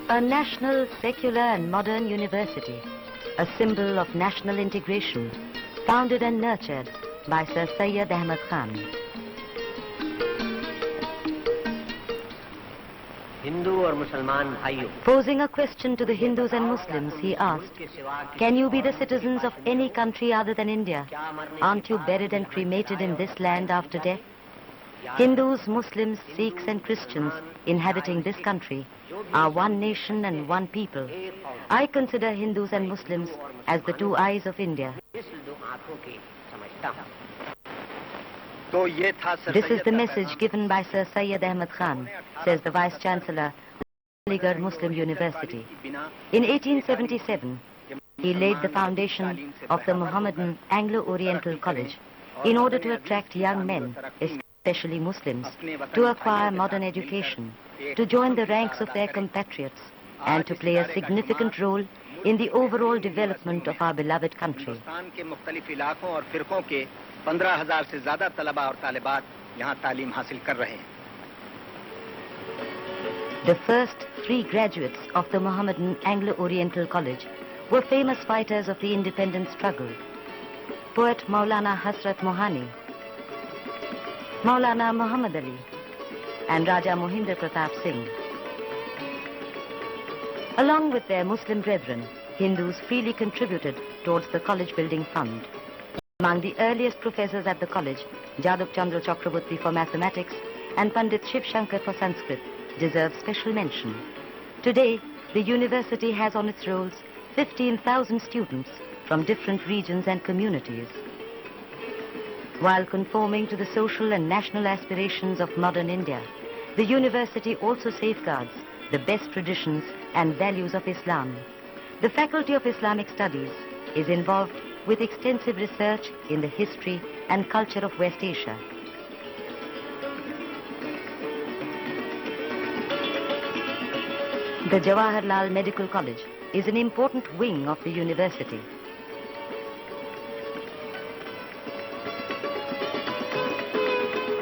A national, secular and modern university, a symbol of national integration, founded and nurtured by Sir Syed Ahmad Khan. Posing a question to the Hindus and Muslims, he asked, "Can you be the citizens of any country other than India? Aren't you buried and cremated in this land after death?" Hindus, Muslims, Sikhs and Christians inhabiting this country are one nation and one people. I consider Hindus and Muslims as the two eyes of India. This is the message given by Sir Syed Ahmad Khan, says the Vice-Chancellor of Aligarh Muslim University. In 1877, he laid the foundation of the Mohammedan Anglo-Oriental College in order to attract young men, especially Muslims, to acquire modern education, to join the ranks of their compatriots, and to play a significant role in the overall development of our beloved country. The first 3 graduates of the Mohammedan Anglo-Oriental College were famous fighters of the independence struggle: poet Maulana Hasrat Mohani, Maulana Muhammad Ali, and Raja Mohindra Pratap Singh. Along with their Muslim brethren, Hindus freely contributed towards the college building fund. Among the earliest professors at the college, Jadab Chandra Chakraborty for mathematics and Pandit Shiv Shankar for Sanskrit deserve special mention. Today, the university has on its rolls 15,000 students from different regions and communities. While conforming to the social and national aspirations of modern India, the university also safeguards the best traditions and values of Islam. The Faculty of Islamic Studies is involved with extensive research in the history and culture of West Asia. The Jawaharlal Medical College is an important wing of the university.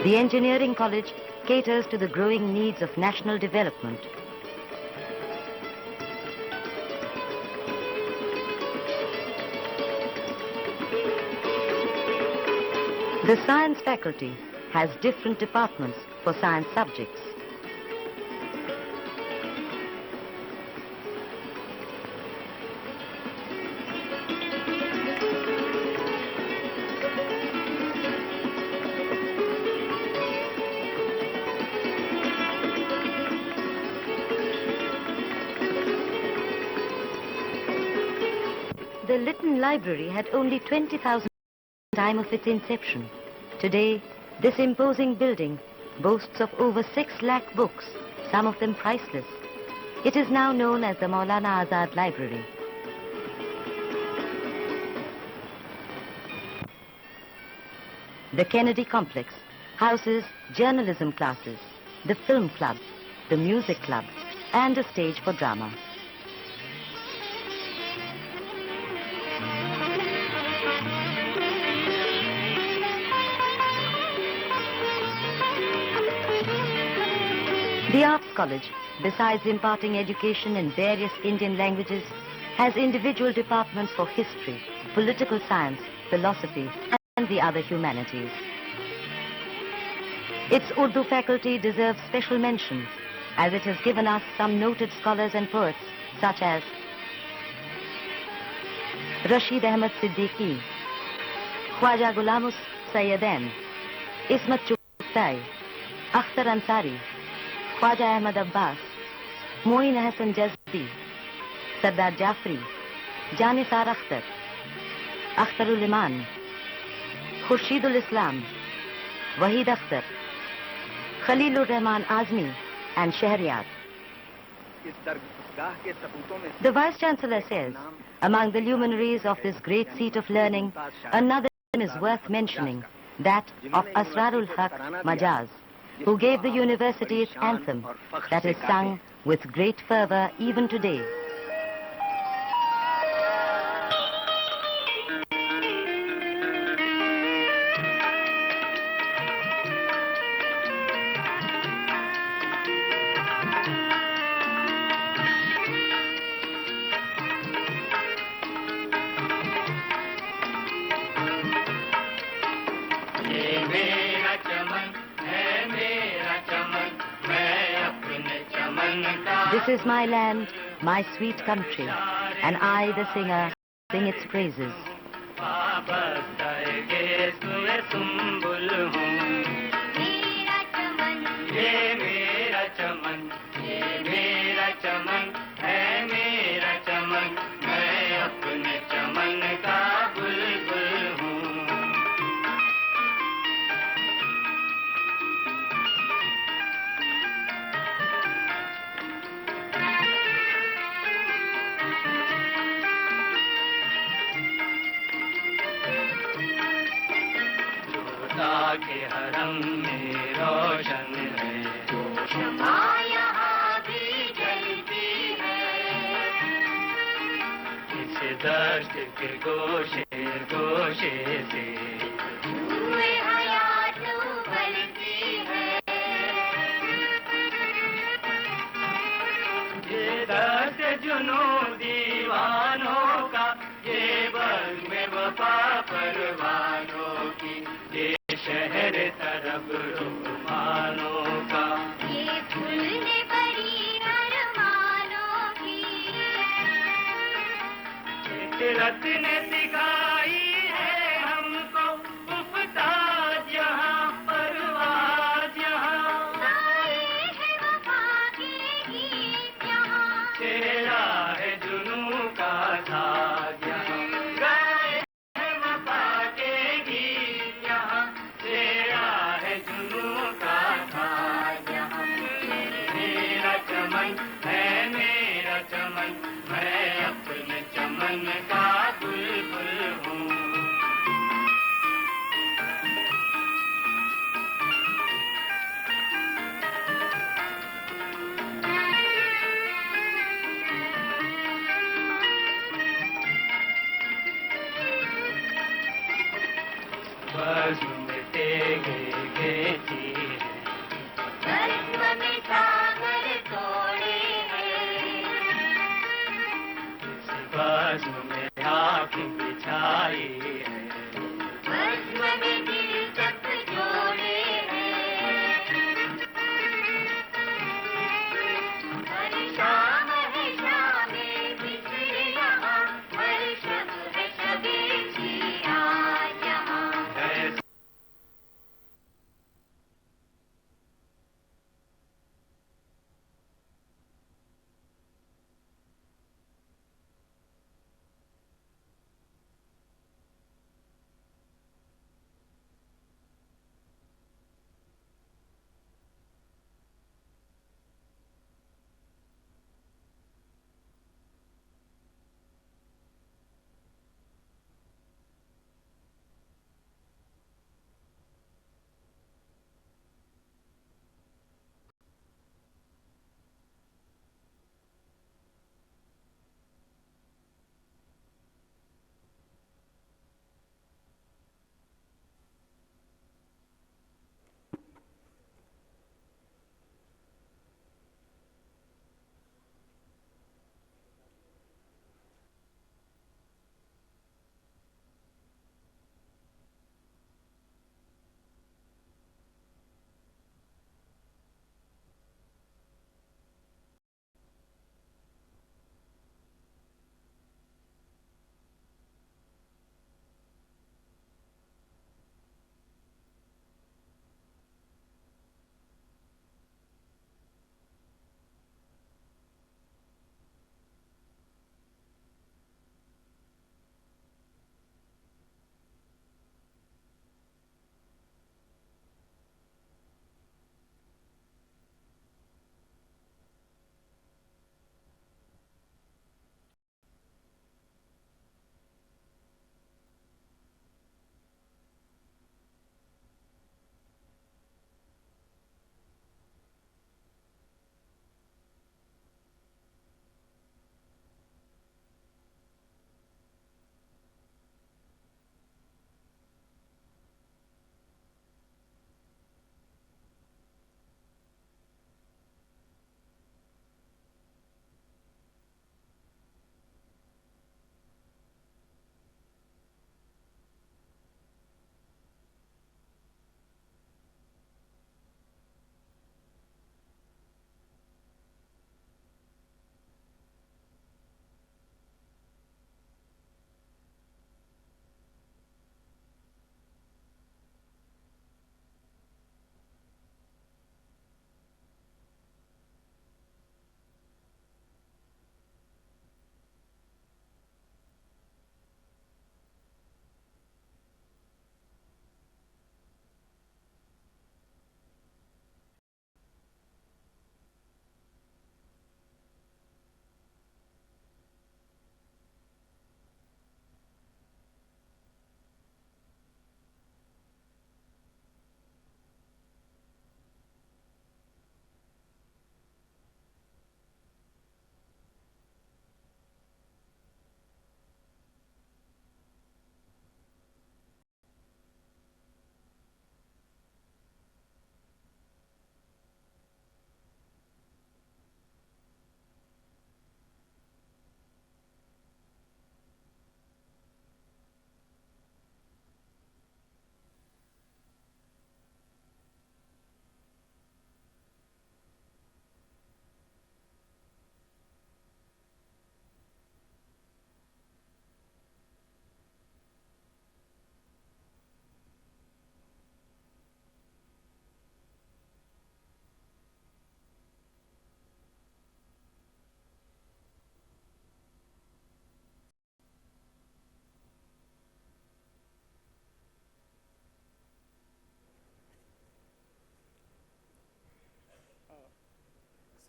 The Engineering College caters to the growing needs of national development. The Science Faculty has different departments for science subjects. The Lytton Library had only 20,000 time of its inception. Today, this imposing building boasts of over 6 lakh books, some of them priceless. It is now known as the Maulana Azad Library. The Kennedy Complex houses journalism classes, the film club, the music club, and a stage for drama. The Arts College, besides imparting education in various Indian languages, has individual departments for history, political science, philosophy, and the other humanities. Its Urdu faculty deserves special mention, as it has given us some noted scholars and poets, such as Rashid Ahmad Siddiqui, Khwaja Gulamus Sayyidain, Ismat Chughtai, Akhtar Ansari, Khwaja Ahmad Abbas, Moin Hassan Jazdi, Sardar Jafri, Janisar Akhtar, Akhtarul Iman, Khurshidul Islam, Wahid Akhtar, Khalilur Rahman Azmi, and Shahriyar. The Vice-Chancellor says, among the luminaries of this great seat of learning, another name is worth mentioning, that of Asrarul Haq Majaz, who gave the university its anthem that is sung with great fervor even today. This is my land, my sweet country, and I, the singer, sing its praises. के हरम में रोशन है, शम्मा यहाँ भी जलती है। इस दर्द के गोशे गोशे से धुएं हयात उबलती है। ये दर्द जुनू दीवानों का, ये बज़्म में वफा परवानों की, ये शहर तरफ रुमानों का, ये फूलने परी अरमानों की। फितरत ने सिखाई है हमको उफ़ताज यहाँ परवाज़ यहाँ, गाए हैं वफा के गीत यहाँ। तेरा है जुनू का साज यहाँ, गाए हैं वफा के गीत यहाँ, तेरा है जुनू का साज यहाँ। मेरा चमन है मेरा चमन, मैं अपने चमन का बुलबुल हूँ। बज़्म में तेगे गेती है, बज़्म में सागर तोड़े हैं। इस बज़्म में आँख बिछाई है, बज़्म में दिल तक जोड़े हैं। हर शाम है शामे बिछड़े यहाँ, हर शब है शबे चिराग यहाँ।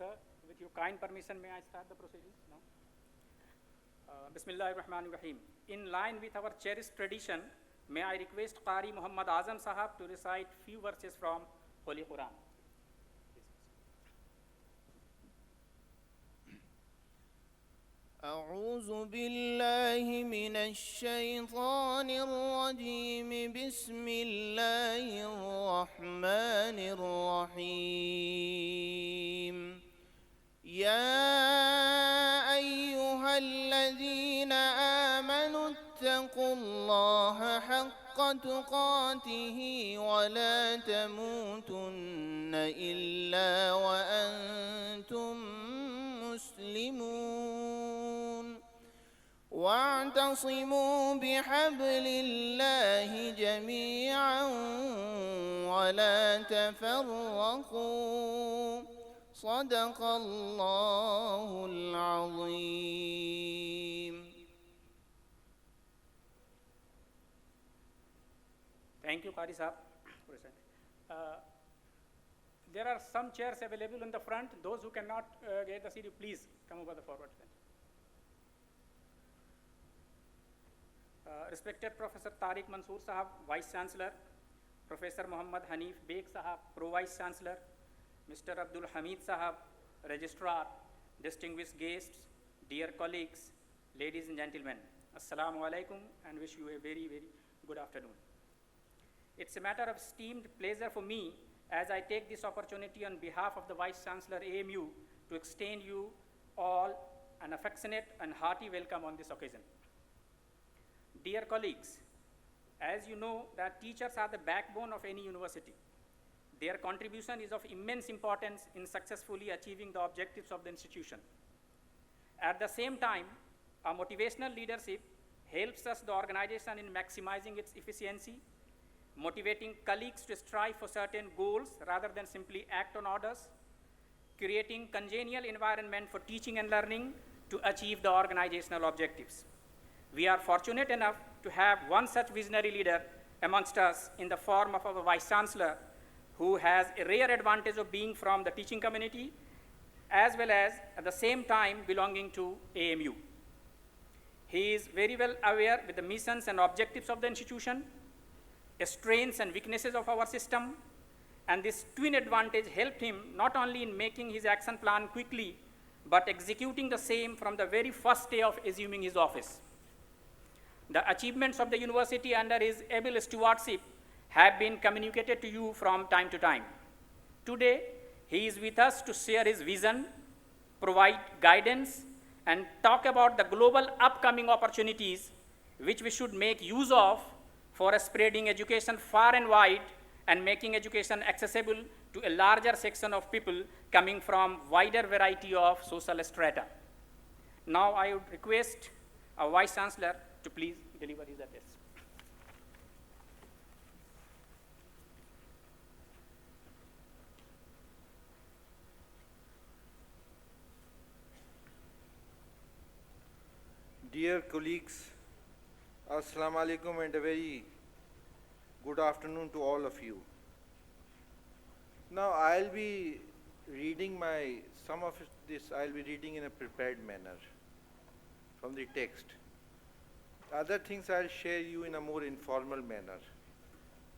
sir. With your kind permission, may I start the proceedings now? Bismillahirrahmanirrahim. In line with our cherished tradition, may I request Qari Muhammad Azam Sahab to recite few verses from Holy Quran. أعوذ بالله من الشيطان الرجيم بسم الله الرحمن الرحيم يا أيها الذين آمنوا اتقوا الله حق تقاته ولا تموتن إلا وأنتم مسلمون واعتصموا بحبل الله جميعا ولا تفرقوا صدق الله العظيم. Thank you, Qari Sahab. There are some chairs available in the front. Those who cannot get the seat, please come over the forward. Respected Professor Tariq Mansoor Sahab, Vice-Chancellor, Professor Muhammad Hanif Beg Sahab, Pro-Vice-Chancellor, Mr. Abdul Hamid Sahab, Registrar, distinguished guests, dear colleagues, ladies and gentlemen, Assalamu alaikum and wish you a very, very good afternoon. It's a matter of esteemed pleasure for me as I take this opportunity on behalf of the Vice-Chancellor AMU to extend you all an affectionate and hearty welcome on this occasion. Dear colleagues, as you know that teachers are the backbone of any university. Their contribution is of immense importance in successfully achieving the objectives of the institution. At the same time, our motivational leadership helps us the organization in maximizing its efficiency, motivating colleagues to strive for certain goals rather than simply act on orders, creating congenial environment for teaching and learning to achieve the organizational objectives. We are fortunate enough to have one such visionary leader amongst us in the form of our Vice-Chancellor, who has a rare advantage of being from the teaching community as well as at the same time belonging to AMU. He is very well aware with the missions and objectives of the institution, strengths and weaknesses of our system, and this twin advantage helped him not only in making his action plan quickly, but executing the same from the very first day of assuming his office. The achievements of the university under his able stewardship have been communicated to you from time to time. Today, he is with us to share his vision, provide guidance, and talk about the global upcoming opportunities which we should make use of for spreading education far and wide and making education accessible to a larger section of people coming from wider variety of social strata. Now I would request our Vice-Chancellor to please deliver his address. Dear colleagues, Assalamu alaikum and a very good afternoon to all of you. Now I'll be reading some of this I'll be reading in a prepared manner from the text. Other things I'll share you in a more informal manner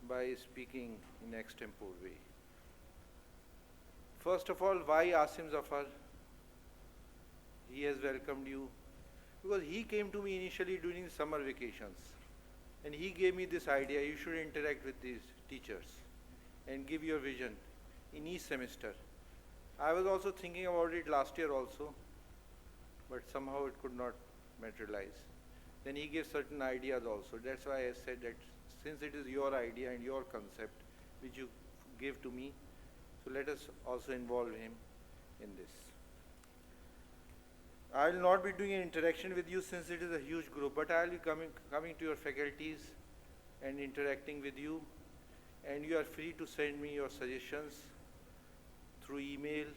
by speaking in extempore way. First of all, why Asim Zafar? He has welcomed you. Because he came to me initially during summer vacations and he gave me this idea, you should interact with these teachers and give your vision in each semester. I was also thinking about it last year also, but somehow it could not materialize. Then he gave certain ideas also. That's why I said that since it is your idea and your concept which you gave to me, so let us also involve him in this. I will not be doing an interaction with you since it is a huge group, but I will be coming to your faculties and interacting with you, and you are free to send me your suggestions through email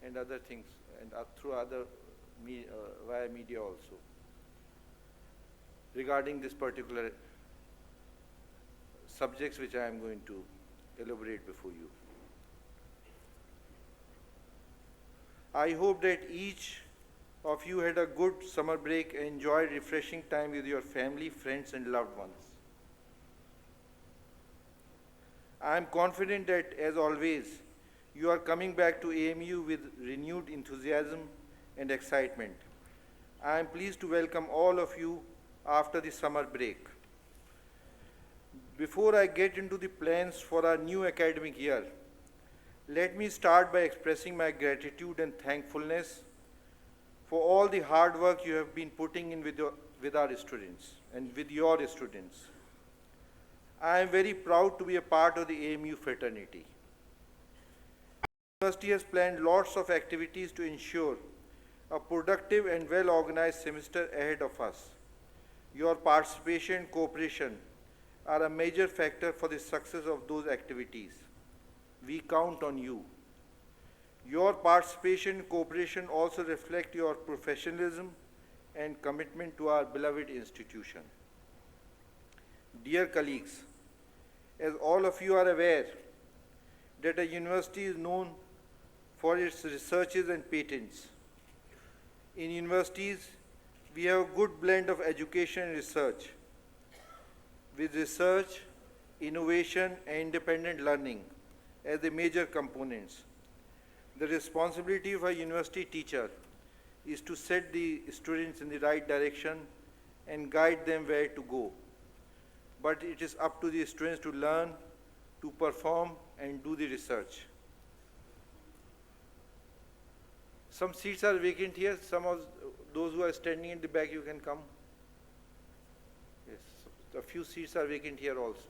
and other things, and through other via media also regarding this particular subjects which I am going to elaborate before you. I hope that each of you had a good summer break and enjoyed refreshing time with your family, friends, and loved ones. I am confident that, as always, you are coming back to AMU with renewed enthusiasm and excitement. I am pleased to welcome all of you after the summer break. Before I get into the plans for our new academic year, let me start by expressing my gratitude and thankfulness for all the hard work you have been putting in with our students and with your students. I am very proud to be a part of the AMU fraternity. The university has planned lots of activities to ensure a productive and well-organized semester ahead of us. Your participation and cooperation are a major factor for the success of those activities. We count on you. Your participation and cooperation also reflect your professionalism and commitment to our beloved institution. Dear colleagues, as all of you are aware that a university is known for its researches and patents. In universities, we have a good blend of education and research, with research, innovation, and independent learning as the major components. The responsibility of a university teacher is to set the students in the right direction and guide them where to go. But it is up to the students to learn, to perform, and do the research. Some seats are vacant here. Some of those who are standing in the back, you can come. Yes, a few seats are vacant here also.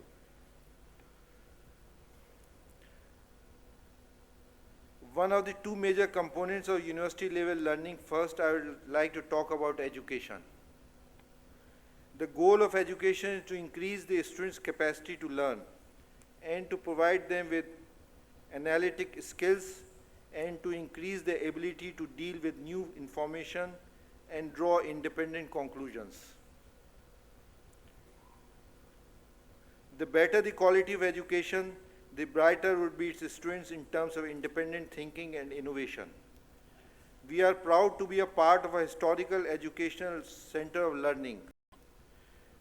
One of the two major components of university level learning, first I would like to talk about education. The goal of education is to increase the students' capacity to learn and to provide them with analytic skills and to increase their ability to deal with new information and draw independent conclusions. The better the quality of education, the brighter would be its students in terms of independent thinking and innovation. We are proud to be a part of a historical educational center of learning,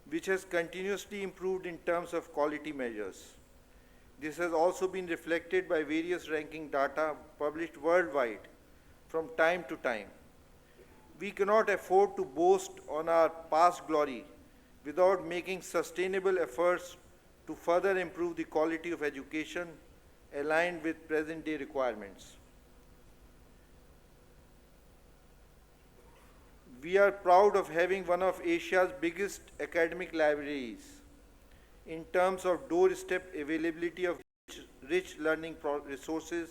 which has continuously improved in terms of quality measures. This has also been reflected by various ranking data published worldwide from time to time. We cannot afford to boast on our past glory without making sustainable efforts to further improve the quality of education aligned with present-day requirements. We are proud of having one of Asia's biggest academic libraries in terms of doorstep availability of rich learning resources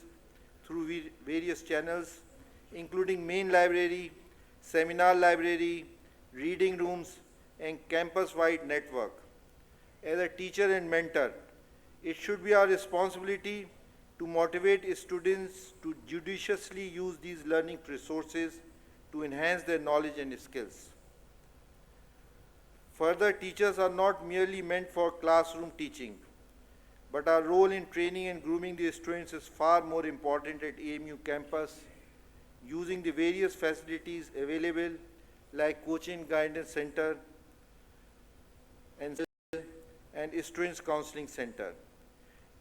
through various channels, including main library, seminar library, reading rooms, and campus-wide network. As a teacher and mentor, it should be our responsibility to motivate students to judiciously use these learning resources to enhance their knowledge and skills. Further, teachers are not merely meant for classroom teaching, but our role in training and grooming the students is far more important at AMU campus, using the various facilities available like coaching guidance center and students counseling center.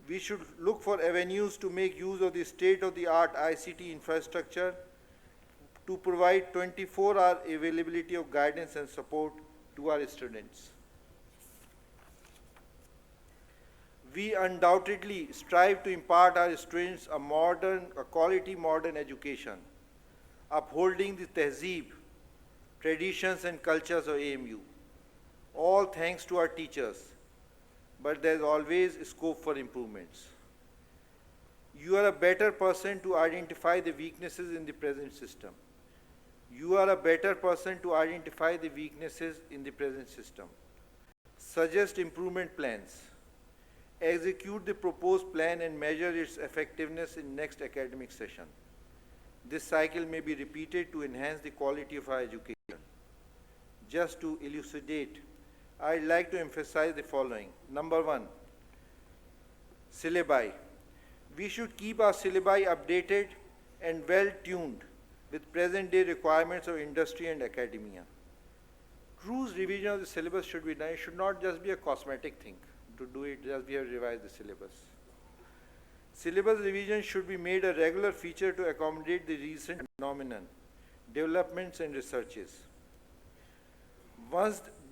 We should look for avenues to make use of the state-of-the-art ICT infrastructure to provide 24-hour availability of guidance and support to our students. We undoubtedly strive to impart our students a quality modern education, upholding the tehzeeb, traditions and cultures of AMU, all thanks to our teachers, but there's always scope for improvements. You are a better person to identify the weaknesses in the present system. You are a better person to identify the weaknesses in the present system. Suggest improvement plans. Execute the proposed plan and measure its effectiveness in next academic session. This cycle may be repeated to enhance the quality of our education. Just to elucidate, I'd like to emphasize the following. Number one, syllabi. We should keep our syllabi updated and well-tuned with present-day requirements of industry and academia. True revision of the syllabus should be done. It should not just be a cosmetic thing. To do it, just we have revised the syllabus. Syllabus revision should be made a regular feature to accommodate the recent phenomenon, developments and researches.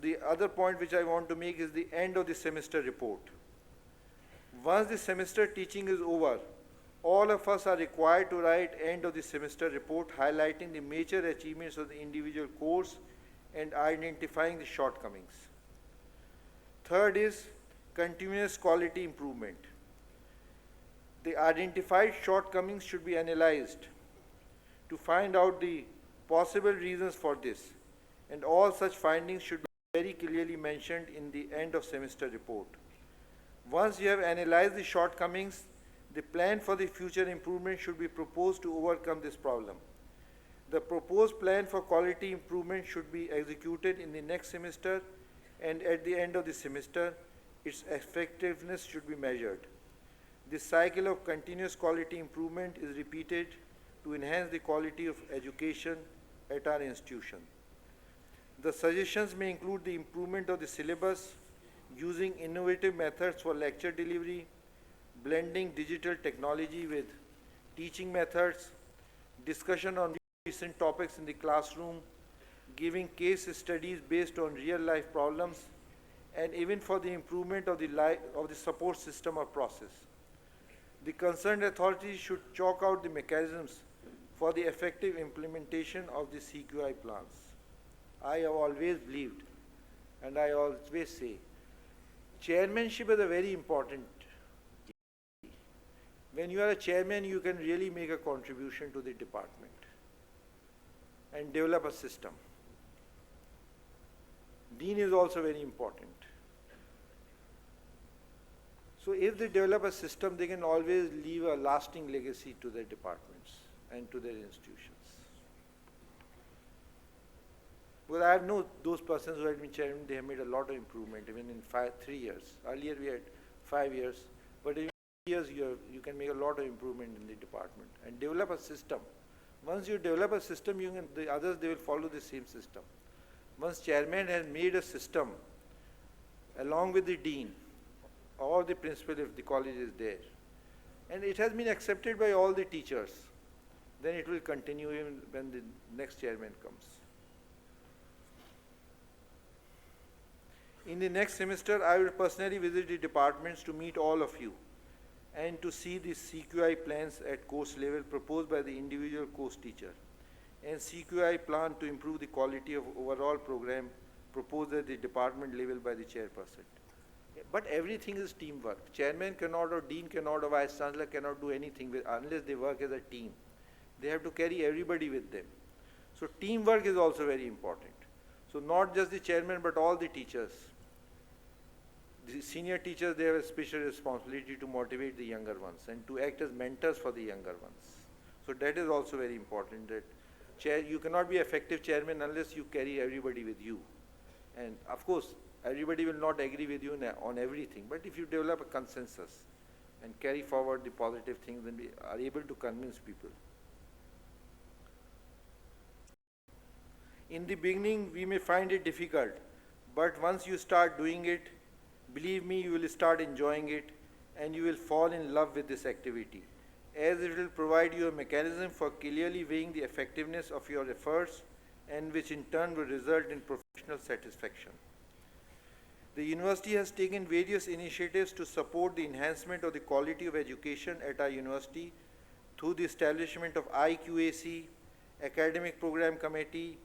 The other point which I want to make is the end of the semester report. Once the semester teaching is over, all of us are required to write end of the semester report highlighting the major achievements of the individual course and identifying the shortcomings. Third is continuous quality improvement. The identified shortcomings should be analyzed to find out the possible reasons for this, and all such findings should be very clearly mentioned in the end of semester report. Once you have analyzed the shortcomings, the plan for the future improvement should be proposed to overcome this problem. The proposed plan for quality improvement should be executed in the next semester, and at the end of the semester, its effectiveness should be measured. This cycle of continuous quality improvement is repeated to enhance the quality of education at our institution. The suggestions may include the improvement of the syllabus, using innovative methods for lecture delivery, blending digital technology with teaching methods, discussion on recent topics in the classroom, giving case studies based on real-life problems, and even for the improvement of the support system or process. The concerned authorities should chalk out the mechanisms for the effective implementation of the CQI plans. I have always believed, and I always say, chairmanship is a very important. When you are a chairman, you can really make a contribution to the department and develop a system. Dean is also very important. So if they develop a system, they can always leave a lasting legacy to their departments and to their institutions. Well, I have known those persons who have been chairman, they have made a lot of improvement, even in 3 years. Earlier we had 5 years, but in years you can make a lot of improvement in the department and develop a system. Once you develop a system, the others, they will follow the same system. Once chairman has made a system, along with the dean, or the principal if the college is there, and it has been accepted by all the teachers, then it will continue even when the next chairman comes. In the next semester, I will personally visit the departments to meet all of you and to see the CQI plans at course level proposed by the individual course teacher, and CQI plan to improve the quality of overall program proposed at the department level by the chairperson. But everything is teamwork. Chairman cannot, or dean cannot, or vice chancellor cannot do anything unless they work as a team. They have to carry everybody with them. So teamwork is also very important. So not just the chairman, but all the teachers. The senior teachers, they have a special responsibility to motivate the younger ones and to act as mentors for the younger ones. So that is also very important, that you cannot be effective chairman unless you carry everybody with you. And of course, everybody will not agree with you on everything, but if you develop a consensus and carry forward the positive things, then we are able to convince people. In the beginning, we may find it difficult, but once you start doing it, believe me, you will start enjoying it and you will fall in love with this activity, as it will provide you a mechanism for clearly weighing the effectiveness of your efforts, and which in turn will result in professional satisfaction. The university has taken various initiatives to support the enhancement of the quality of education at our university through the establishment of IQAC, Academic Program Committee,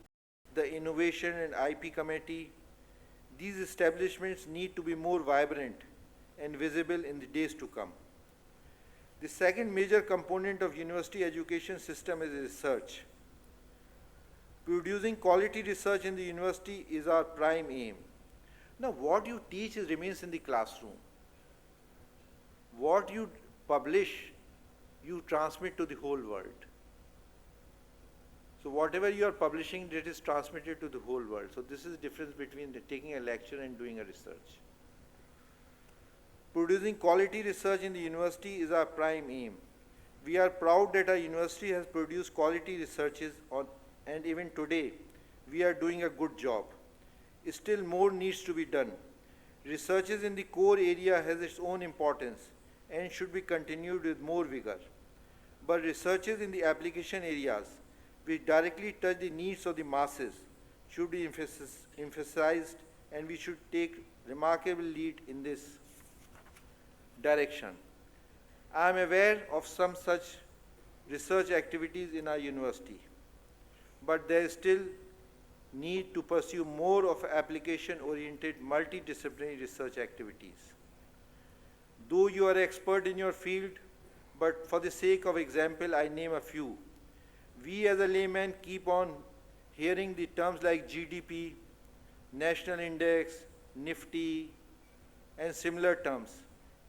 the Innovation and IP Committee. These establishments need to be more vibrant and visible in the days to come. The second major component of university education system is research. Producing quality research in the university is our prime aim. Now, what you teach remains in the classroom. What you publish, you transmit to the whole world. So whatever you are publishing, that is transmitted to the whole world. So this is the difference between taking a lecture and doing a research. Producing quality research in the university is our prime aim. We are proud that our university has produced quality researches and even today, we are doing a good job. Still more needs to be done. Researches in the core area has its own importance and should be continued with more vigor. But researches in the application areas, which directly touch the needs of the masses, should be emphasized, and we should take remarkable lead in this direction. I am aware of some such research activities in our university, but there is still need to pursue more of application-oriented multidisciplinary research activities. Though you are expert in your field, but for the sake of example, I name a few. We as a layman keep on hearing the terms like GDP, National Index, Nifty, and similar terms.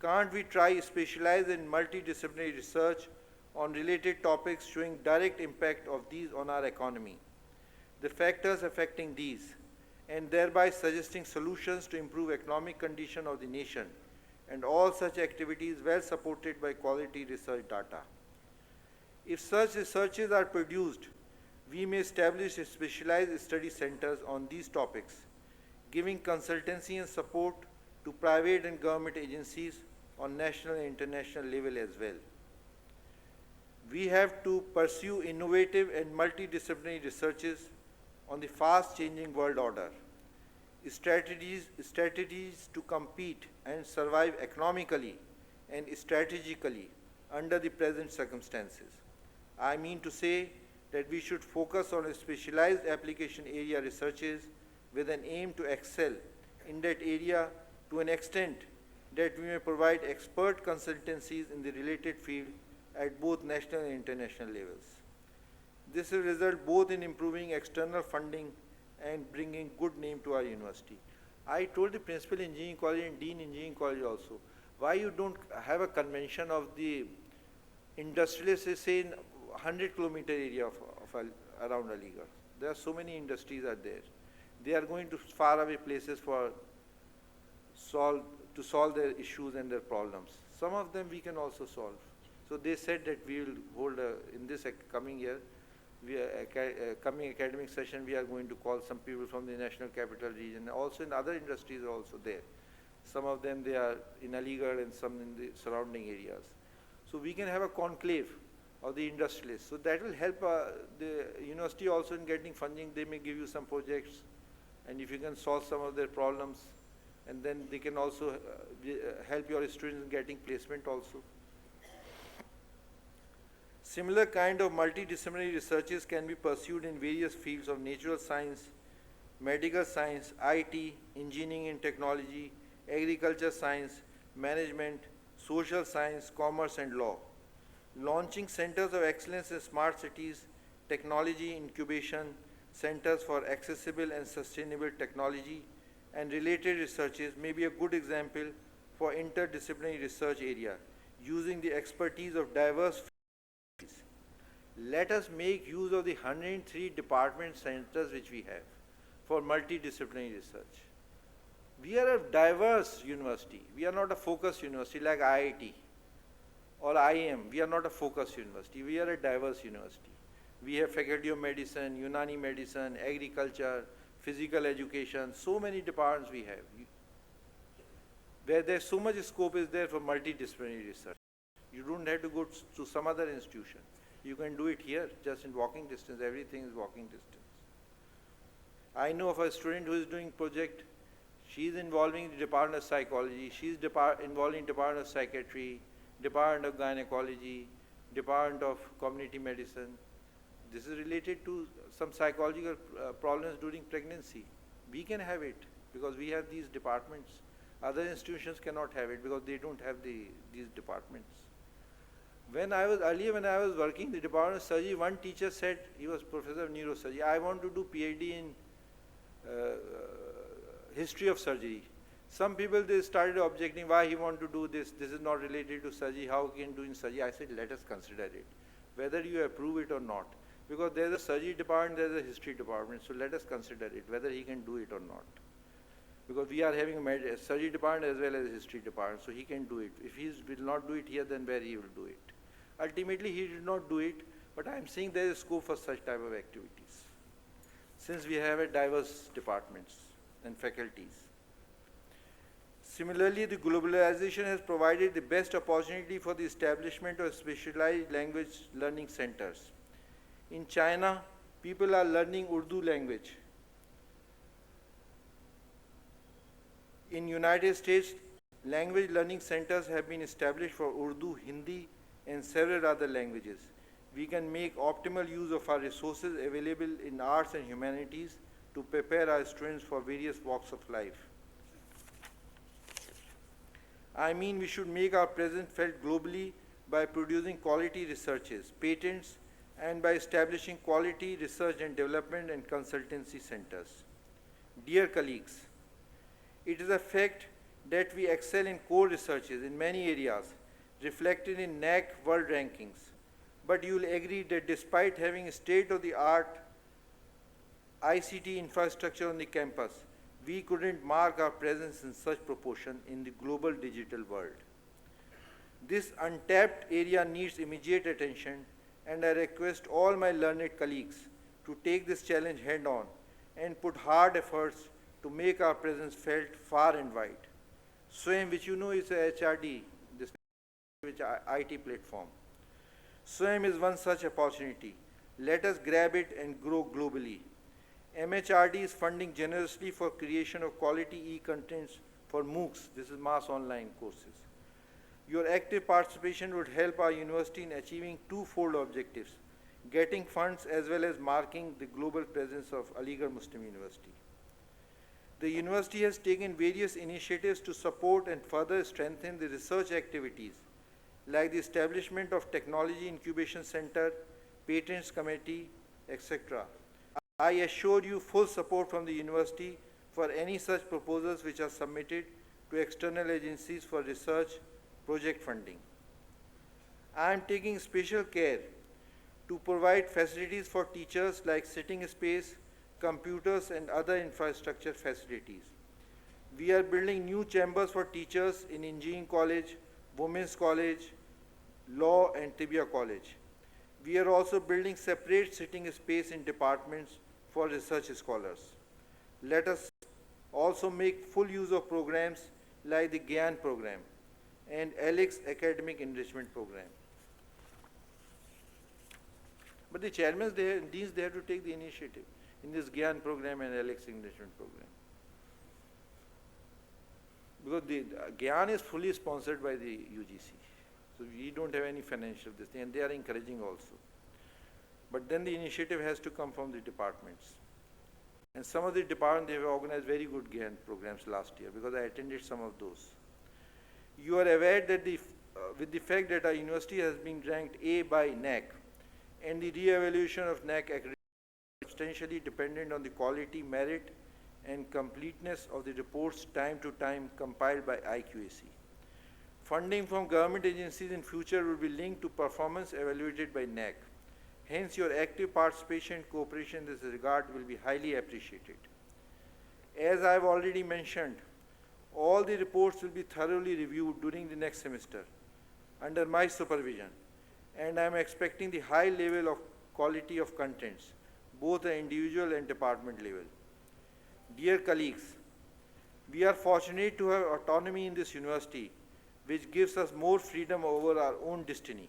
Can't we try specialize in multidisciplinary research on related topics showing direct impact of these on our economy, the factors affecting these, and thereby suggesting solutions to improve economic condition of the nation, and all such activities well supported by quality research data. If such researches are produced, we may establish specialized study centers on these topics, giving consultancy and support to private and government agencies on national and international level as well. We have to pursue innovative and multidisciplinary researches on the fast-changing world order, strategies to compete and survive economically and strategically under the present circumstances. I mean to say that we should focus on specialized application area researches with an aim to excel in that area to an extent that we may provide expert consultancies in the related field at both national and international levels. This will result both in improving external funding and bringing good name to our university. I told the principal engineering college and dean engineering college also, why you don't have a convention of the industrialists, say in 100-kilometer area around Aligarh. There are so many industries are there. They are going to faraway places to solve their issues and their problems. Some of them we can also solve. So they said that we will hold in this coming year, coming academic session, we are going to call some people from the National Capital Region. Also in other industries are also there. Some of them they are in Aligarh and some in the surrounding areas. So we can have a conclave of the industrialists. So that will help the university also in getting funding. They may give you some projects, and if you can solve some of their problems, and then they can also help your students in getting placement also. Similar kind of multidisciplinary researches can be pursued in various fields of natural science, medical science, IT, engineering and technology, agriculture science, management, social science, commerce and law. Launching centers of excellence in smart cities, technology incubation, centers for accessible and sustainable technology, and related researches may be a good example for interdisciplinary research area, using the expertise of diverse fields. Let us make use of the 103 department centers which we have for multidisciplinary research. We are a diverse university. We are not a focused university like IIT or IIM. We are not a focused university. We are a diverse university. We have faculty of medicine, Unani medicine, agriculture, physical education, so many departments we have. Where there's so much scope is there for multidisciplinary research. You don't have to go to some other institution. You can do it here, just in walking distance. Everything is walking distance. I know of a student who is doing project. She's involving the Department of Psychology. She's involving Department of Psychiatry, Department of Gynecology, Department of Community Medicine. This is related to some psychological problems during pregnancy. We can have it because we have these departments. Other institutions cannot have it because they don't have these departments. When I was working in the Department of Surgery, one teacher said, he was professor of neurosurgery, I want to do PhD in history of surgery. Some people, they started objecting, why he want to do this? This is not related to surgery. How he can do in surgery? I said, let us consider it, whether you approve it or not. Because there's a surgery department, there's a history department. So let us consider it, whether he can do it or not. Because we are having a surgery department as well as a history department, so he can do it. If he will not do it here, then where he will do it? Ultimately, he did not do it, but I am saying there is scope for such type of activities, since we have a diverse departments and faculties. Similarly, the globalization has provided the best opportunity for the establishment of specialized language learning centers. In China, people are learning Urdu language. In United States, language learning centers have been established for Urdu, Hindi, and several other languages. We can make optimal use of our resources available in arts and humanities to prepare our students for various walks of life. I mean, we should make our presence felt globally by producing quality researches, patents, and by establishing quality research and development and consultancy centers. Dear colleagues, it is a fact that we excel in core researches in many areas, reflected in NAAC world rankings. But you will agree that despite having state-of-the-art ICT infrastructure on the campus, we couldn't mark our presence in such proportion in the global digital world. This untapped area needs immediate attention, and I request all my learned colleagues to take this challenge head-on and put hard efforts to make our presence felt far and wide. SWAYAM, which you know is a HRD, this IT platform. SWAYAM is one such opportunity. Let us grab it and grow globally. MHRD is funding generously for creation of quality e-contents for MOOCs, this is mass online courses. Your active participation would help our university in achieving twofold objectives, getting funds as well as marking the global presence of Aligarh Muslim University. The university has taken various initiatives to support and further strengthen the research activities, like the establishment of Technology Incubation Center, Patents Committee, etc. I assure you full support from the university for any such proposals which are submitted to external agencies for research project funding. I am taking special care to provide facilities for teachers like sitting space, computers, and other infrastructure facilities. We are building new chambers for teachers in Engineering College, Women's College, Law, and Tibia College. We are also building separate sitting space in departments for research scholars. Let us also make full use of programs like the GYAN program and ALEX Academic Enrichment Program. But the chairmen, they have to take the initiative in this GYAN program and ALEX Enrichment Program. Because the GYAN is fully sponsored by the UGC. So we don't have any financial this thing, and they are encouraging also. But then the initiative has to come from the departments. And some of the departments, they have organized very good GYAN programs last year, because I attended some of those. You are aware that with the fact that our university has been ranked A by NAAC, and the re-evaluation of NAAC accreditation is substantially dependent on the quality, merit, and completeness of the reports time to time compiled by IQAC. Funding from government agencies in future will be linked to performance evaluated by NAAC. Hence, your active participation and cooperation in this regard will be highly appreciated. As I have already mentioned, all the reports will be thoroughly reviewed during the next semester under my supervision, and I am expecting the high level of quality of contents, both at individual and department level. Dear colleagues, we are fortunate to have autonomy in this university, which gives us more freedom over our own destiny.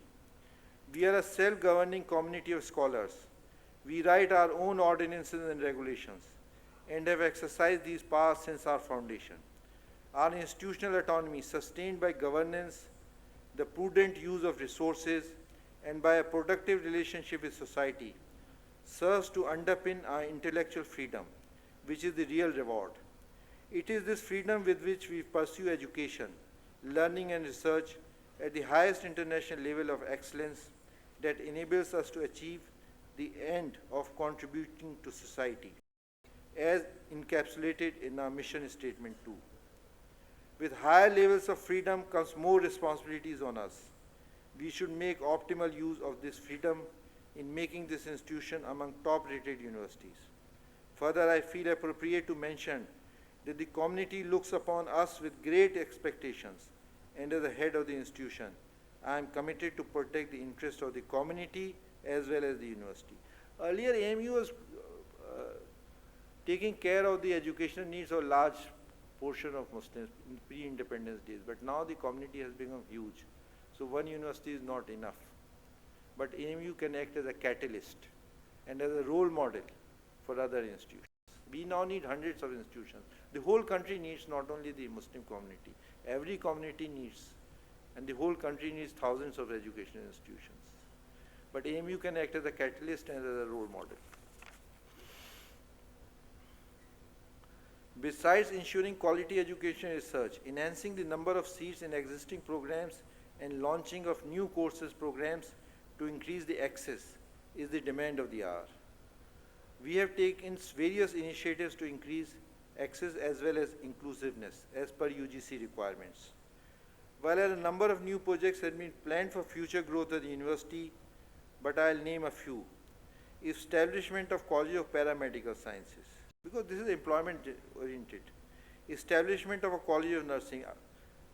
We are a self-governing community of scholars. We write our own ordinances and regulations and have exercised these powers since our foundation. Our institutional autonomy, sustained by governance, the prudent use of resources, and by a productive relationship with society, serves to underpin our intellectual freedom, which is the real reward. It is this freedom with which we pursue education, learning, and research at the highest international level of excellence that enables us to achieve the end of contributing to society, as encapsulated in our mission statement 2. With higher levels of freedom comes more responsibilities on us. We should make optimal use of this freedom in making this institution among top-rated universities. Further, I feel appropriate to mention that the community looks upon us with great expectations, and as the head of the institution, I am committed to protect the interests of the community as well as the university. Earlier, AMU was taking care of the educational needs of a large portion of Muslims in pre-independence days, but now the community has become huge. So one university is not enough. But AMU can act as a catalyst and as a role model for other institutions. We now need hundreds of institutions. The whole country needs not only the Muslim community, every community needs, and the whole country needs thousands of educational institutions. But AMU can act as a catalyst and as a role model. Besides ensuring quality education research, enhancing the number of seats in existing programs and launching of new courses programs to increase the access is the demand of the hour. We have taken various initiatives to increase access as well as inclusiveness as per UGC requirements. While a number of new projects have been planned for future growth at the university, but I'll name a few. Establishment of College of Paramedical Sciences, because this is employment oriented. Establishment of a College of Nursing.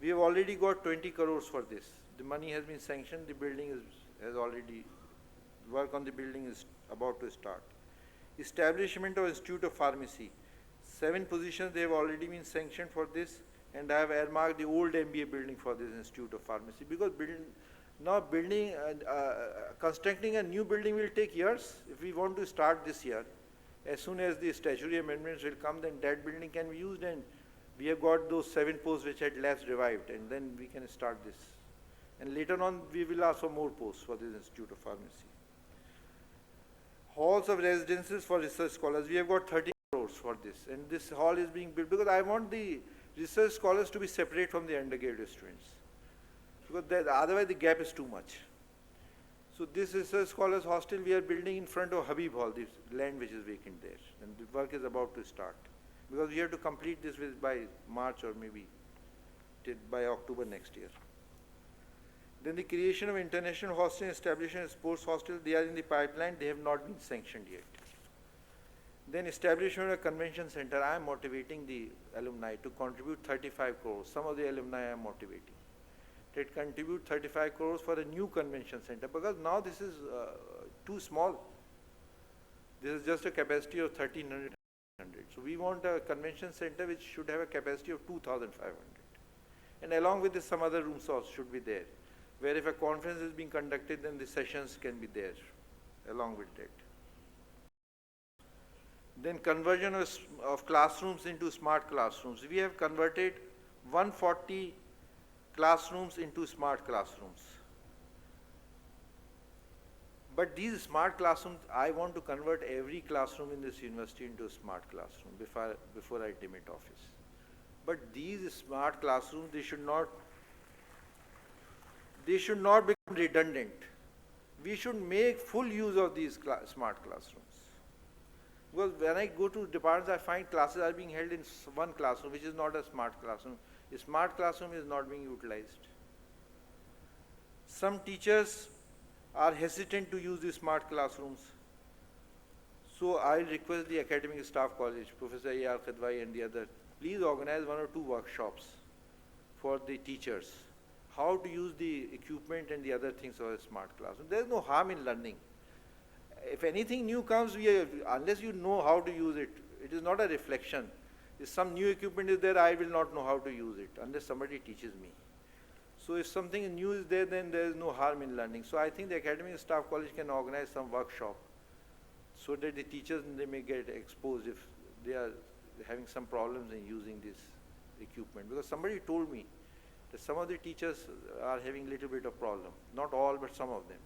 We have already got 20 crores for this. The money has been sanctioned, the building has already, work on the building is about to start. Establishment of Institute of Pharmacy. 7 positions, they have already been sanctioned for this, and I have earmarked the old MBA building for this Institute of Pharmacy, because constructing a new building will take years. If we want to start this year, as soon as the statutory amendments will come, then that building can be used, and we have got those 7 posts which had left revived, and then we can start this. And later on, we will ask for more posts for this Institute of Pharmacy. Halls of residences for research scholars. We have got 30 crores for this, and this hall is being built because I want the research scholars to be separate from the undergraduate students, because otherwise the gap is too much. So this research scholars hostel we are building in front of Habib Hall, this land which is vacant there, and the work is about to start, because we have to complete this by March or maybe by October next year. Then the creation of international hostel, establishment of sports hostel, they are in the pipeline, they have not been sanctioned yet. Then establishment of a convention center, I am motivating the alumni to contribute 35 crores. Some of the alumni I am motivating. They contribute 35 crores for a new convention center, because now this is too small. This is just a capacity of 1,300. So we want a convention center which should have a capacity of 2,500. And along with this, some other rooms also should be there, where if a conference is being conducted, then the sessions can be there along with that. Then conversion of classrooms into smart classrooms. We have converted 140 classrooms into smart classrooms. But these smart classrooms, I want to convert every classroom in this university into a smart classroom before I demit office. But these smart classrooms, they should not become redundant. We should make full use of these smart classrooms. Because when I go to departments, I find classes are being held in one classroom, which is not a smart classroom. A smart classroom is not being utilized. Some teachers are hesitant to use the smart classrooms. So I request the academic staff college, Professor A.R. Khadwai and the other, please organize 1 or 2 workshops for the teachers. How to use the equipment and the other things of a smart classroom. There is no harm in learning. If anything new comes, unless you know how to use it, it is not a reflection. If some new equipment is there, I will not know how to use it unless somebody teaches me. So if something new is there, then there is no harm in learning. So I think the academic staff college can organize some workshop so that the teachers, they may get exposed if they are having some problems in using this equipment. Because somebody told me that some of the teachers are having a little bit of problem. Not all, but some of them.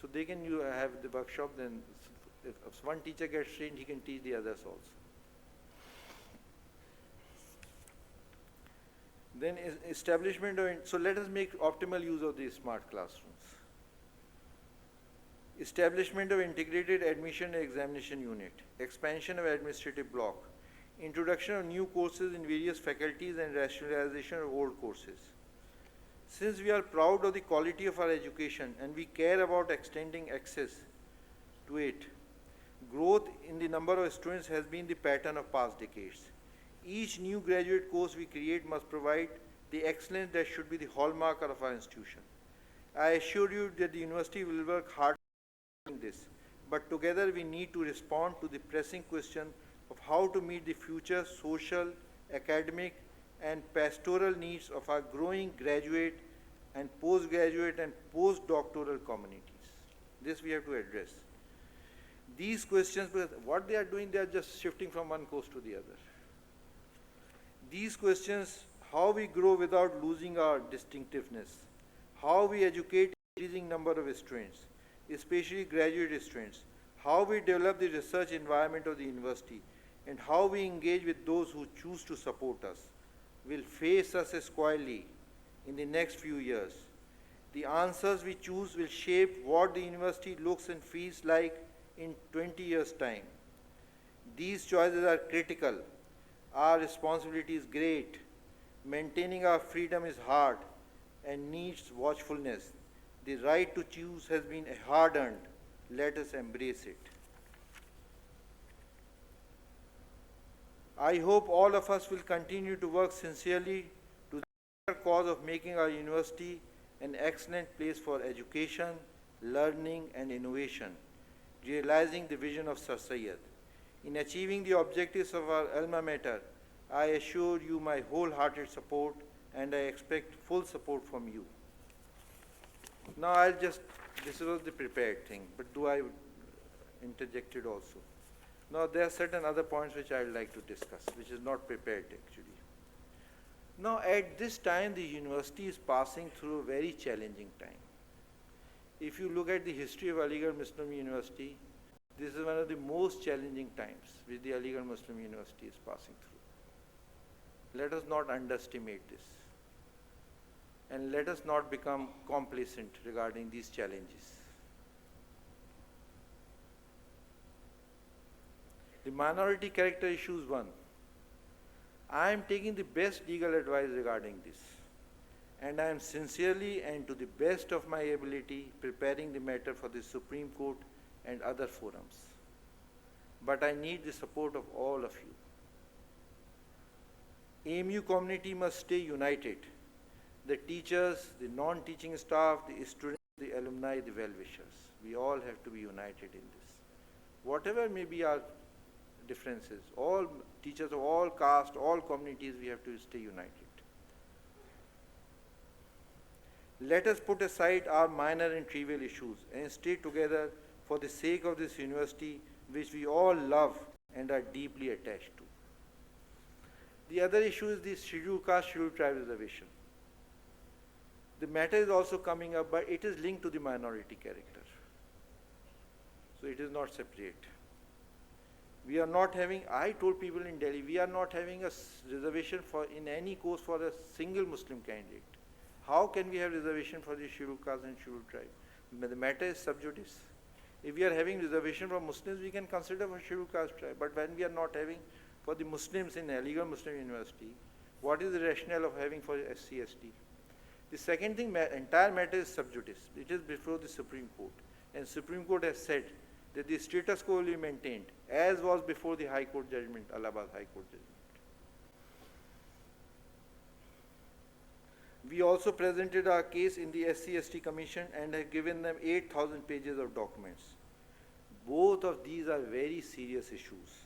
So they can have the workshop, then if one teacher gets trained, he can teach the others also. Then establishment of, so let us make optimal use of these smart classrooms. Establishment of integrated admission and examination unit, expansion of administrative block, introduction of new courses in various faculties and rationalization of old courses. Since we are proud of the quality of our education and we care about extending access to it, growth in the number of students has been the pattern of past decades. Each new graduate course we create must provide the excellence that should be the hallmark of our institution. I assure you that the university will work hard on this, but together we need to respond to the pressing question of how to meet the future social, academic, and pastoral needs of our growing graduate and postgraduate and postdoctoral communities. This we have to address. These questions, what they are doing, they are just shifting from one coast to the other. These questions, how we grow without losing our distinctiveness, how we educate an increasing number of students, especially graduate students, how we develop the research environment of the university, and how we engage with those who choose to support us, will face us squarely in the next few years. The answers we choose will shape what the university looks and feels like in 20 years' time. These choices are critical. Our responsibility is great. Maintaining our freedom is hard and needs watchfulness. The right to choose has been hard-earned. Let us embrace it. I hope all of us will continue to work sincerely to the cause of making our university an excellent place for education, learning, and innovation, realizing the vision of Sir Syed. In achieving the objectives of our alma mater, I assure you my wholehearted support, and I expect full support from you. Now this was the prepared thing, but I interject it also. Now there are certain other points which I would like to discuss, which is not prepared actually. Now at this time, the university is passing through a very challenging time. If you look at the history of Aligarh Muslim University, this is one of the most challenging times which the Aligarh Muslim University is passing through. Let us not underestimate this. And let us not become complacent regarding these challenges. The minority character issues 1. I am taking the best legal advice regarding this, and I am sincerely and to the best of my ability preparing the matter for the Supreme Court and other forums. But I need the support of all of you. AMU community must stay united. The teachers, the non-teaching staff, the students, the alumni, the well-wishers. We all have to be united in this. Whatever may be our differences, all teachers of all castes, all communities, we have to stay united. Let us put aside our minor and trivial issues and stay together for the sake of this university which we all love and are deeply attached to. The other issue is the scheduled caste, scheduled tribe reservation. The matter is also coming up, but it is linked to the minority character. So it is not separate. We are not having, I told people in Delhi, we are not having a reservation in any course for a single Muslim candidate. How can we have reservation for the scheduled caste and scheduled tribe? The matter is sub judice. If we are having reservation for Muslims, we can consider for scheduled caste tribe. But when we are not having for the Muslims in Aligarh Muslim University, what is the rationale of having for SC/ST? The second thing, entire matter is sub judice. It is before the Supreme Court. And Supreme Court has said that the status quo will be maintained, as was before the High Court judgment, Allahabad High Court judgment. We also presented our case in the SC/ST Commission and have given them 8,000 pages of documents. Both of these are very serious issues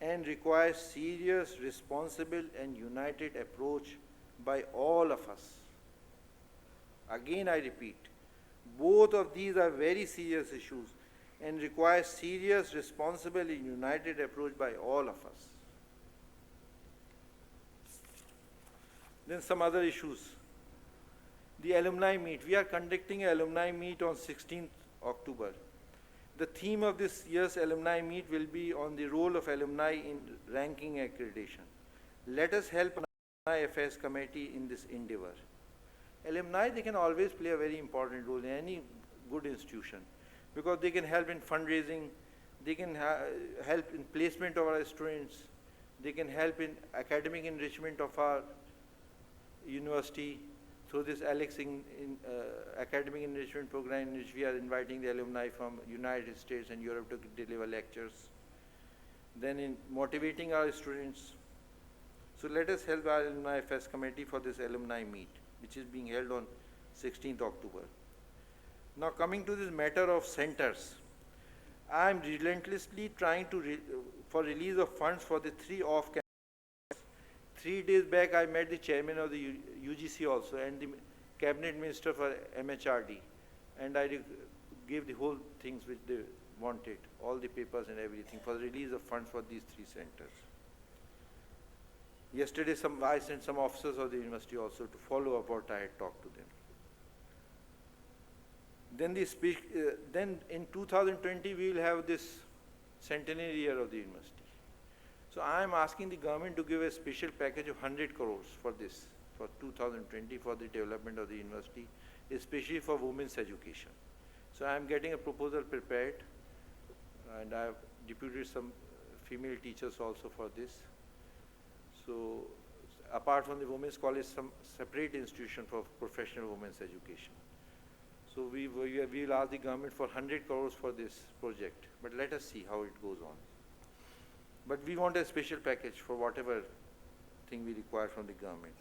and require serious, responsible, and united approach by all of us. Again, I repeat, both of these are very serious issues and require serious, responsible, and united approach by all of us. Then some other issues. The alumni meet. We are conducting an alumni meet on 16th October. The theme of this year's alumni meet will be on the role of alumni in ranking accreditation. Let us help the Alumni Affairs Committee in this endeavor. Alumni, they can always play a very important role in any good institution because they can help in fundraising, they can help in placement of our students, they can help in academic enrichment of our university through this Alex academic enrichment program in which we are inviting the alumni from United States and Europe to deliver lectures. Then in motivating our students. So let us help our Alumni Affairs Committee for this alumni meet, which is being held on 16th October. Now coming to this matter of centers, I am relentlessly trying to for release of funds for the 3 off-campus. 3 days back I met the chairman of the UGC also and the cabinet minister for MHRD, and I gave the whole things which they wanted, all the papers and everything for the release of funds for these 3 centers. Yesterday I sent some officers of the university also to follow up what I had talked to them. Then in 2020 we will have this centenary year of the university. So I am asking the government to give a special package of 100 crores for this, for 2020, for the development of the university, especially for women's education. So I am getting a proposal prepared, and I have deputed some female teachers also for this. So apart from the women's college, some separate institution for professional women's education. So we will ask the government for 100 crores for this project, but let us see how it goes on. But we want a special package for whatever thing we require from the government.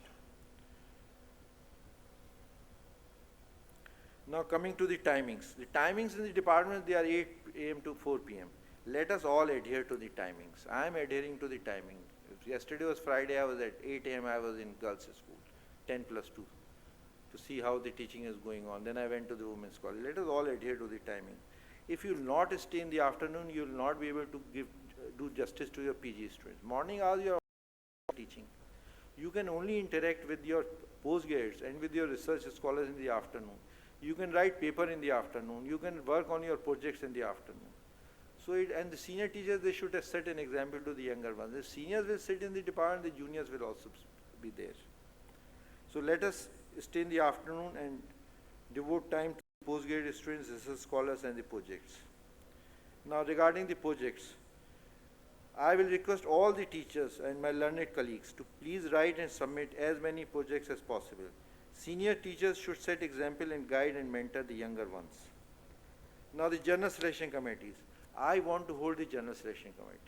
Now coming to the timings. The timings in the department, they are 8 a.m. to 4 p.m. Let us all adhere to the timings. I am adhering to the timing. If yesterday was Friday, I was at 8 a.m. I was in girls' school, 10 plus 2, to see how the teaching is going on. Then I went to the women's college. Let us all adhere to the timing. If you will not stay in the afternoon, you will not be able to do justice to your PG students. Morning hours you are teaching. You can only interact with your postgraduates and with your research scholars in the afternoon. You can write paper in the afternoon. You can work on your projects in the afternoon. So, and the senior teachers, they should have set an example to the younger ones. The seniors will sit in the department, the juniors will also be there. So let us stay in the afternoon and devote time to postgraduate students, research scholars, and the projects. Now regarding the projects, I will request all the teachers and my learned colleagues to please write and submit as many projects as possible. Senior teachers should set example and guide and mentor the younger ones. Now the general selection committees. I want to hold the general selection committees.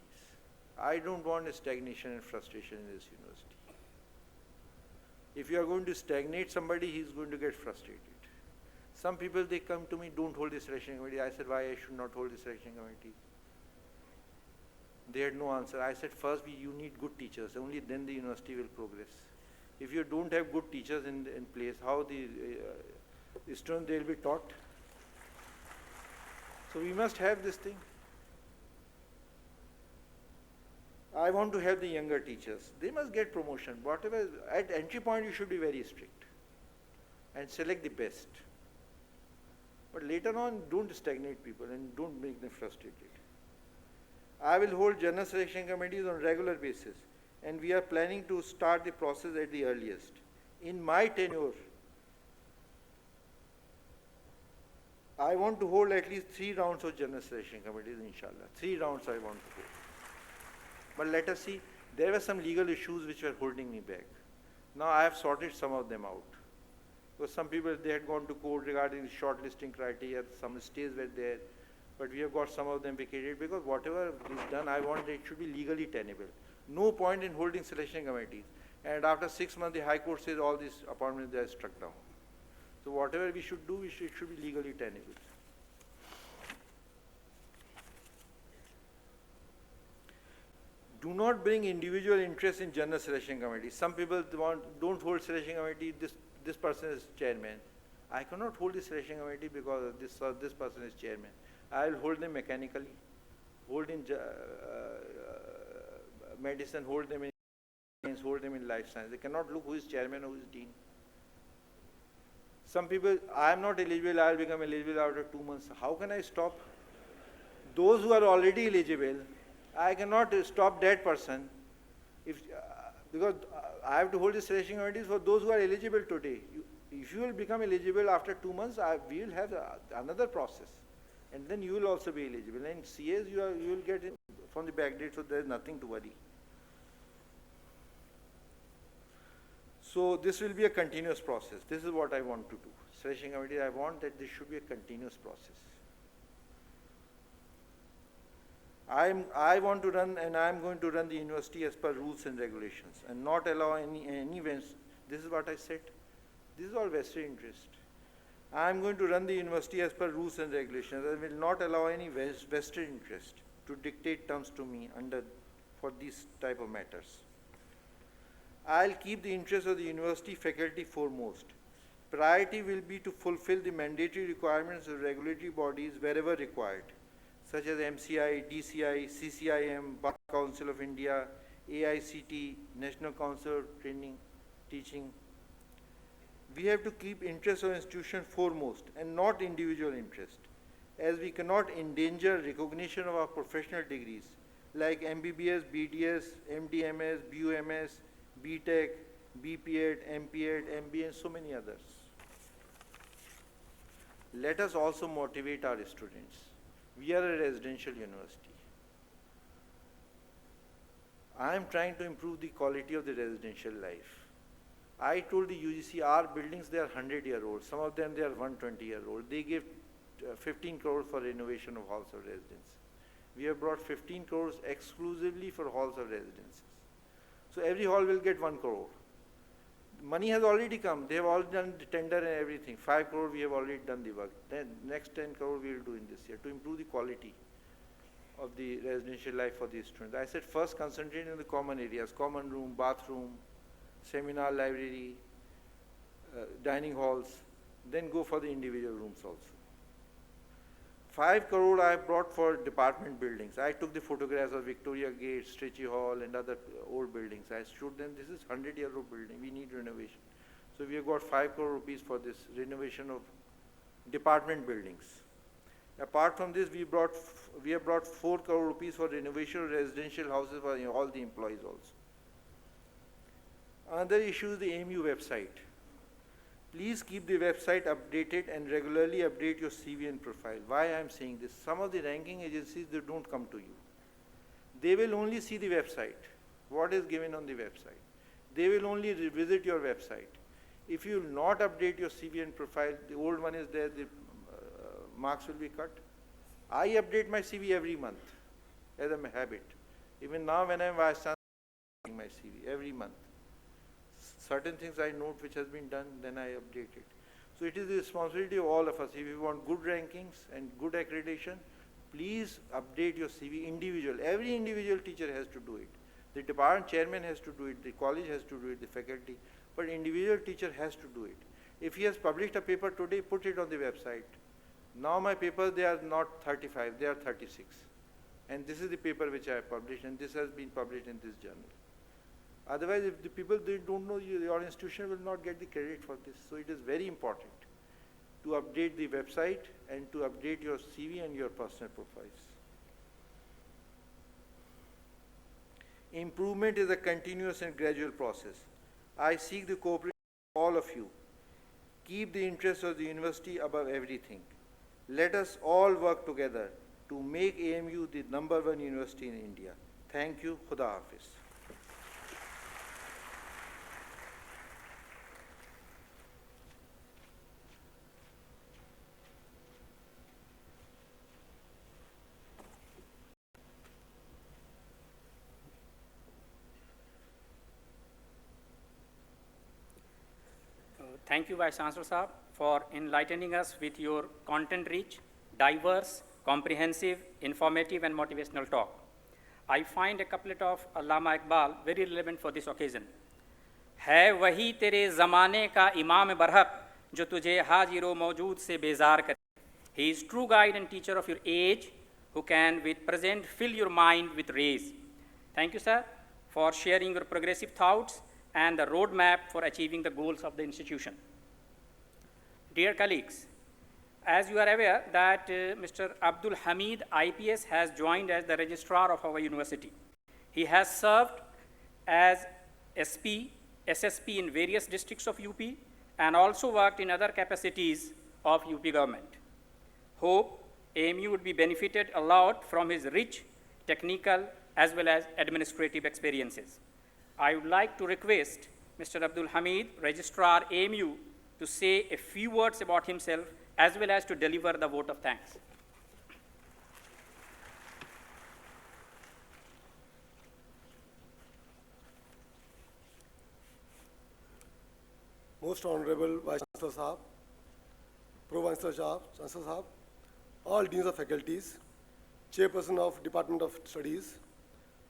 I don't want a stagnation and frustration in this university. If you are going to stagnate somebody, he is going to get frustrated. Some people, they come to me, don't hold the selection committee. I said, why I should not hold the selection committee? They had no answer. I said, first you need good teachers. Only then the university will progress. If you don't have good teachers in place, how the students, they will be taught? So we must have this thing. I want to have the younger teachers. They must get promotion. Whatever, at entry point you should be very strict and select the best. But later on, don't stagnate people and don't make them frustrated. I will hold general selection committees on regular basis, and we are planning to start the process at the earliest. In my tenure, I want to hold at least 3 rounds of general selection committees, inshallah. 3 rounds I want to hold. But let us see, there were some legal issues which were holding me back. Now I have sorted some of them out. Because some people, they had gone to court regarding the shortlisting criteria, some stays were there, but we have got some of them vacated because whatever is done, I want it should be legally tenable. No point in holding selection committees. And after 6 months, the High Court says all these appointments they are struck down. So whatever we should do, it should be legally tenable. Do not bring individual interest in general selection committee. Some people don't hold selection committee, this person is chairman. I cannot hold the selection committee because this person is chairman. I will hold them mechanically, hold in medicine, hold them in science, hold them in life science. They cannot look who is chairman or who is dean. Some people, I am not eligible, I will become eligible after 2 months. How can I stop? Those who are already eligible, I cannot stop that person because I have to hold the selection committees for those who are eligible today. If you will become eligible after 2 months, we will have another process, and then you will also be eligible. And CAs you will get in from the back date, so there is nothing to worry. So this will be a continuous process. This is what I want to do. Selection committee, I want that this should be a continuous process. I want to run, and I am going to run the university as per rules and regulations and not allow any events. This is what I said. This is all vested interest. I am going to run the university as per rules and regulations. I will not allow any vested interest to dictate terms to me for these type of matters. I'll keep the interests of the university faculty foremost. Priority will be to fulfill the mandatory requirements of regulatory bodies wherever required, such as MCI, DCI, CCIM, Bar Council of India, AICT, National Council of Training, Teaching. We have to keep interests of institution foremost and not individual interest, as we cannot endanger recognition of our professional degrees like MBBS, BDS, MDMS, BUMS, BTech, BPEd, MPEd, MBA, and so many others. Let us also motivate our students. We are a residential university. I am trying to improve the quality of the residential life. I told the UGC, our buildings, they are 100-year-old. Some of them, they are 120-year-old. They give 15 crores for renovation of halls of residence. We have brought 15 crores exclusively for halls of residences. So every hall will get 1 crore. Money has already come. They have already done the tender and everything. 5 crore, we have already done the work. Then next 10 crore we will do in this year to improve the quality of the residential life for these students. I said first concentrate on the common areas, common room, bathroom, seminar library, dining halls, then go for the individual rooms also. 5 crore I brought for department buildings. I took the photographs of Victoria Gate, Stretchy Hall, and other old buildings. I showed them this is 100-year-old building. We need renovation. So we have got 5 crore rupees for this renovation of department buildings. Apart from this, we have brought 4 crore rupees for renovation of residential houses for all the employees also. Another issue is the AMU website. Please keep the website updated and regularly update your CV and profile. Why I am saying this? Some of the ranking agencies, they don't come to you. They will only see the website, what is given on the website. They will only revisit your website. If you will not update your CV and profile, the old one is there, the marks will be cut. I update my CV every month as a habit. Even now when I am Vice-Chancellor, I update my CV every month. Certain things I note which has been done, then I update it. So it is the responsibility of all of us. If you want good rankings and good accreditation, please update your CV individual. Every individual teacher has to do it. The department chairman has to do it, the college has to do it, the faculty, but individual teacher has to do it. If he has published a paper today, put it on the website. Now my papers, they are not 35, they are 36. And this is the paper which I have published, and this has been published in this journal. Otherwise, if the people, they don't know you, your institution will not get the credit for this. So it is very important to update the website and to update your CV and your personal profiles. Improvement is a continuous and gradual process. I seek the cooperation of all of you. Keep the interests of the university above everything. Let us all work together to make AMU the #1 university in India. Thank you. Khuda Hafiz. Thank you, Vice-Chancellor Sahab, for enlightening us with your content-rich, diverse, comprehensive, informative, and motivational talk. I find a couplet of Allama Iqbal very relevant for this occasion. है वही तेरे ज़माने का इमाम बरहक जो तुझे हाजिर मौजूद से बेजार करे. He is true guide and teacher of your age who can with present fill your mind with rays. Thank you, sir, for sharing your progressive thoughts and the roadmap for achieving the goals of the institution. Dear colleagues, as you are aware that Mr. Abdul Hamid IPS has joined as the registrar of our university. He has served as SP, SSP in various districts of UP and also worked in other capacities of UP government. Hope AMU would be benefited a lot from his rich technical as well as administrative experiences. I would like to request Mr. Abdul Hamid, Registrar AMU, to say a few words about himself as well as to deliver the vote of thanks. Most Honorable Vice-Chancellor Sahab, Pro Vice-Chancellor Sahab, all deans of faculties, chairperson of Department of Studies,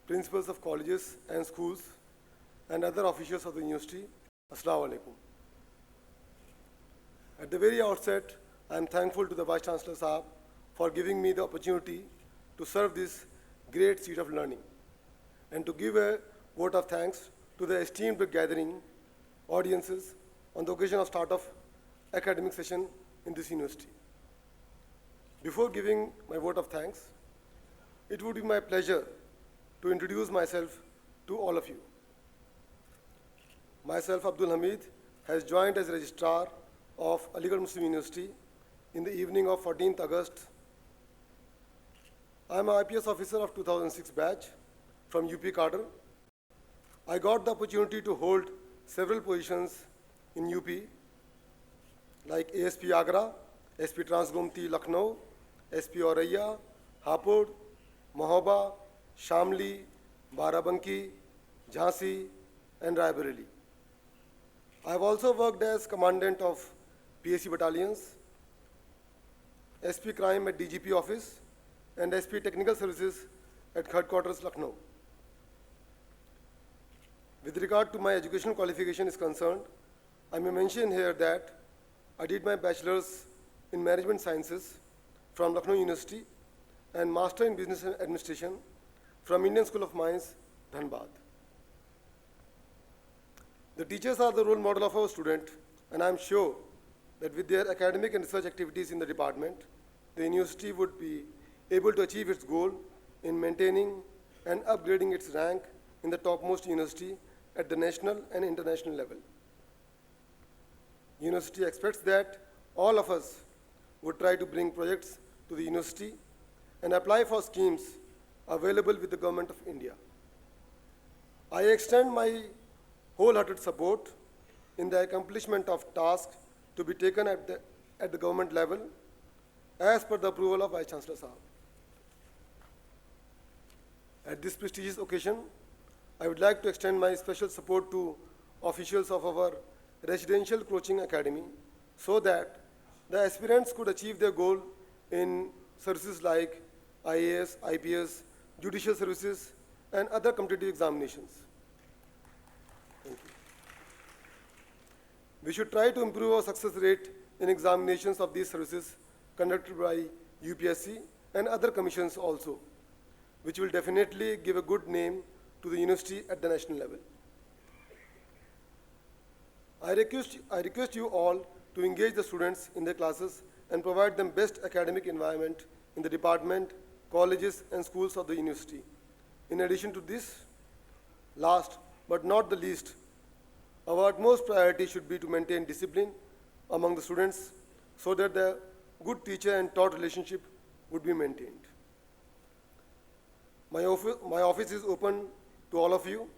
principals of colleges and schools, and other officials of the university, Assalamu alaikum. At the very outset, I am thankful to the Vice-Chancellor Sahab for giving me the opportunity to serve this great seat of learning and to give a vote of thanks to the esteemed gathering audiences on the occasion of start of academic session in this university. Before giving my vote of thanks, it would be my pleasure to introduce myself to all of you. Myself, Abdul Hamid, has joined as registrar of Aligarh Muslim University in the evening of 14th August. I am an IPS officer of 2006 batch from UP cadre. I got the opportunity to hold several positions in UP, like ASP Agra, SP Transgomti Lucknow, SP Auraiya, Hapur, Mahoba, Shamli, Barabanki, Jhansi, and Raebareli. I have also worked as commandant of PSC battalions, SP Crime at DGP office, and SP Technical Services at headquarters Lucknow. With regard to my educational qualification is concerned, I may mention here that I did my bachelor's in management sciences from Lucknow University and master in business administration from Indian School of Mines, Dhanbad. The teachers are the role model of our student, and I am sure that with their academic and research activities in the department, the university would be able to achieve its goal in maintaining and upgrading its rank in the topmost university at the national and international level. University expects that all of us would try to bring projects to the university and apply for schemes available with the Government of India. I extend my wholehearted support in the accomplishment of tasks to be taken at the government level as per the approval of Vice-Chancellor Sahab. At this prestigious occasion, I would like to extend my special support to officials of our residential coaching academy so that the aspirants could achieve their goal in services like IAS, IPS, judicial services, and other competitive examinations. Thank you. We should try to improve our success rate in examinations of these services conducted by UPSC and other commissions also, which will definitely give a good name to the university at the national level. I request you all to engage the students in their classes and provide them best academic environment in the department, colleges, and schools of the university. In addition to this, last but not the least, our utmost priority should be to maintain discipline among the students so that the good teacher and taught relationship would be maintained. My office is open to all of you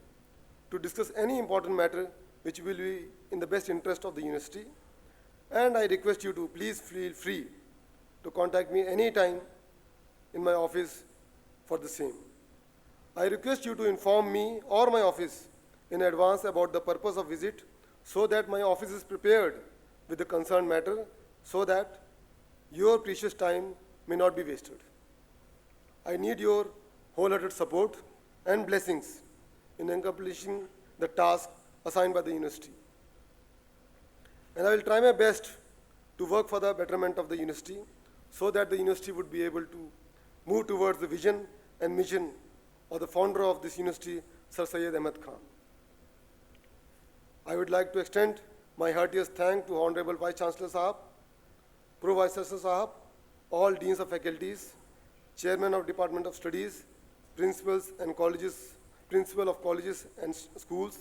to discuss any important matter which will be in the best interest of the university, and I request you to please feel free to contact me anytime in my office for the same. I request you to inform me or my office in advance about the purpose of visit so that my office is prepared with the concerned matter so that your precious time may not be wasted. I need your wholehearted support and blessings in accomplishing the task assigned by the university. And I will try my best to work for the betterment of the university so that the university would be able to move towards the vision and mission of the founder of this university, Sir Syed Ahmed Khan. I would like to extend my heartiest thanks to Honorable Vice-Chancellor Sahab, Pro Vice-Chancellor Sahab, all deans of faculties, Chairman of Department of Studies, principals and colleges, principal of colleges and schools,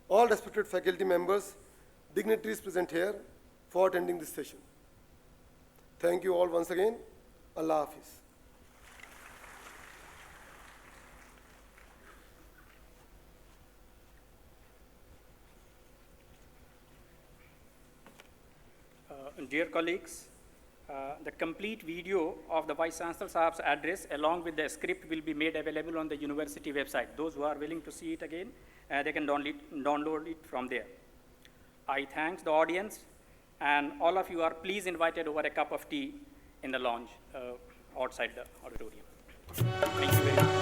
all respected faculty members, dignitaries present here for attending this session. Thank you all once again. Allah Hafiz. Dear colleagues, the complete video of the Vice-Chancellor Sahab's address along with the script will be made available on the university website. Those who are willing to see it again, they can download it from there. I thank the audience And all of you are please invited over a cup of tea in the lounge outside the auditorium. Thank you very much.